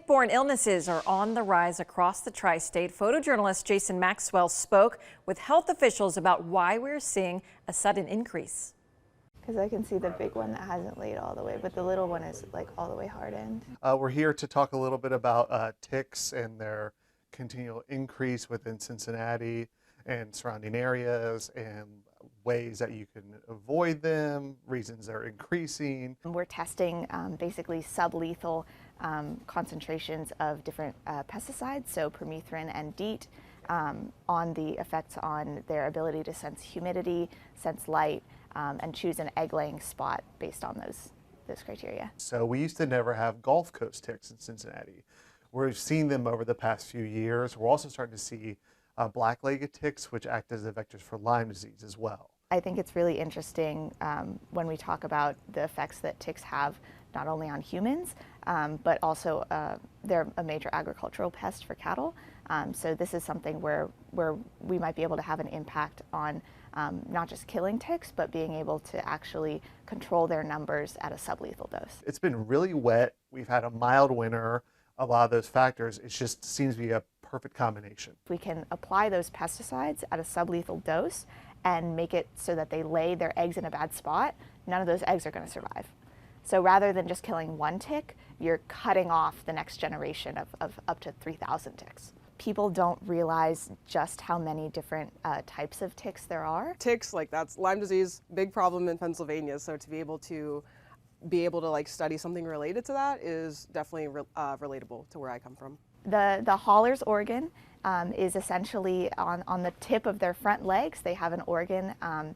tick-borne illnesses are on the rise across the tri-state. Photojournalist Jason Maxwell spoke with health officials about why we're seeing a sudden increase. Because I can see the big one that hasn't laid all the way, but the little one is like all the way hardened. We're here to talk a little bit about ticks and their continual increase within Cincinnati and surrounding areas, and ways that you can avoid them, reasons they're increasing. We're testing basically sublethal concentrations of different pesticides, so permethrin and DEET, on the effects on their ability to sense humidity, sense light, and choose an egg-laying spot based on those criteria. So we used to never have Gulf Coast ticks in Cincinnati. We've seen them over the past few years. We're also starting to see black-legged ticks, which act as the vectors for Lyme disease as well. I think it's really interesting when we talk about the effects that ticks have not only on humans, but also they're a major agricultural pest for cattle. So this is something where we might be able to have an impact on not just killing ticks, but being able to actually control their numbers at a sublethal dose. It's been really wet. We've had a mild winter. A lot of those factors, it just seems to be a perfect combination. We can apply those pesticides at a sublethal dose and make it so that they lay their eggs in a bad spot. None of those eggs are going to survive. So rather than just killing one tick, you're cutting off the next generation of up to 3,000 ticks. People don't realize just how many different types of ticks there are. Ticks, like that's Lyme disease, big problem in Pennsylvania. So to be able to like study something related to that is definitely relatable to where I come from. The Haller's organ is essentially on the tip of their front legs. They have an organ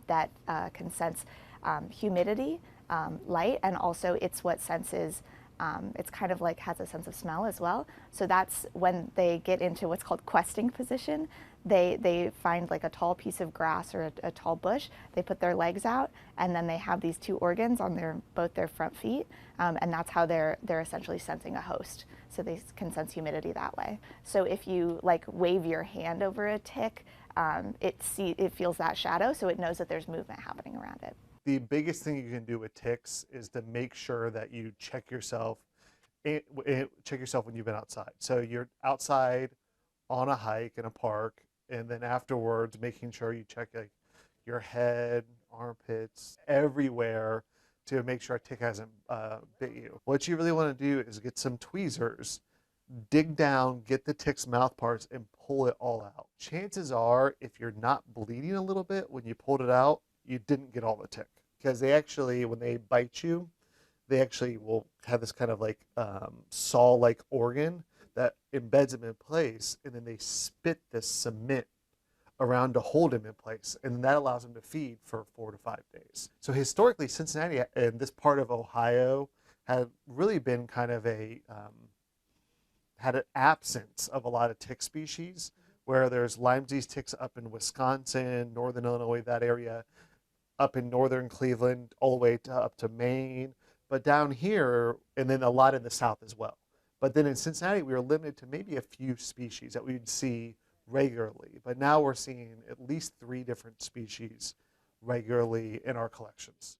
that can sense humidity, light, and also it's what senses, it's kind of like has a sense of smell as well. So that's when they get into what's called questing position. They find like a tall piece of grass or a tall bush, they put their legs out, and then they have these two organs on both their front feet, and that's how they're essentially sensing a host. So they can sense humidity that way. So if you like wave your hand over a tick, it feels that shadow, so it knows that there's movement happening around it. The biggest thing you can do with ticks is to make sure that you check yourself when you've been outside. So you're outside on a hike in a park, and then afterwards making sure you check like your head, armpits, everywhere to make sure a tick hasn't bit you. What you really want to do is get some tweezers, dig down, get the tick's mouth parts, and pull it all out. Chances are, if you're not bleeding a little bit when you pulled it out, you didn't get all the tick. Because they actually, when they bite you, they actually will have this kind of like saw-like organ that embeds them in place, and then they spit this cement around to hold him in place, and that allows him to feed for 4 to 5 days. So historically, Cincinnati and this part of Ohio had really been kind of had an absence of a lot of tick species, where there's Lyme disease ticks up in Wisconsin, northern Illinois, that area, up in northern Cleveland, all the way up to Maine, but down here, and then a lot in the south as well. But then in Cincinnati, we were limited to maybe a few species that we would see regularly. But now we're seeing at least 3 different species regularly in our collections.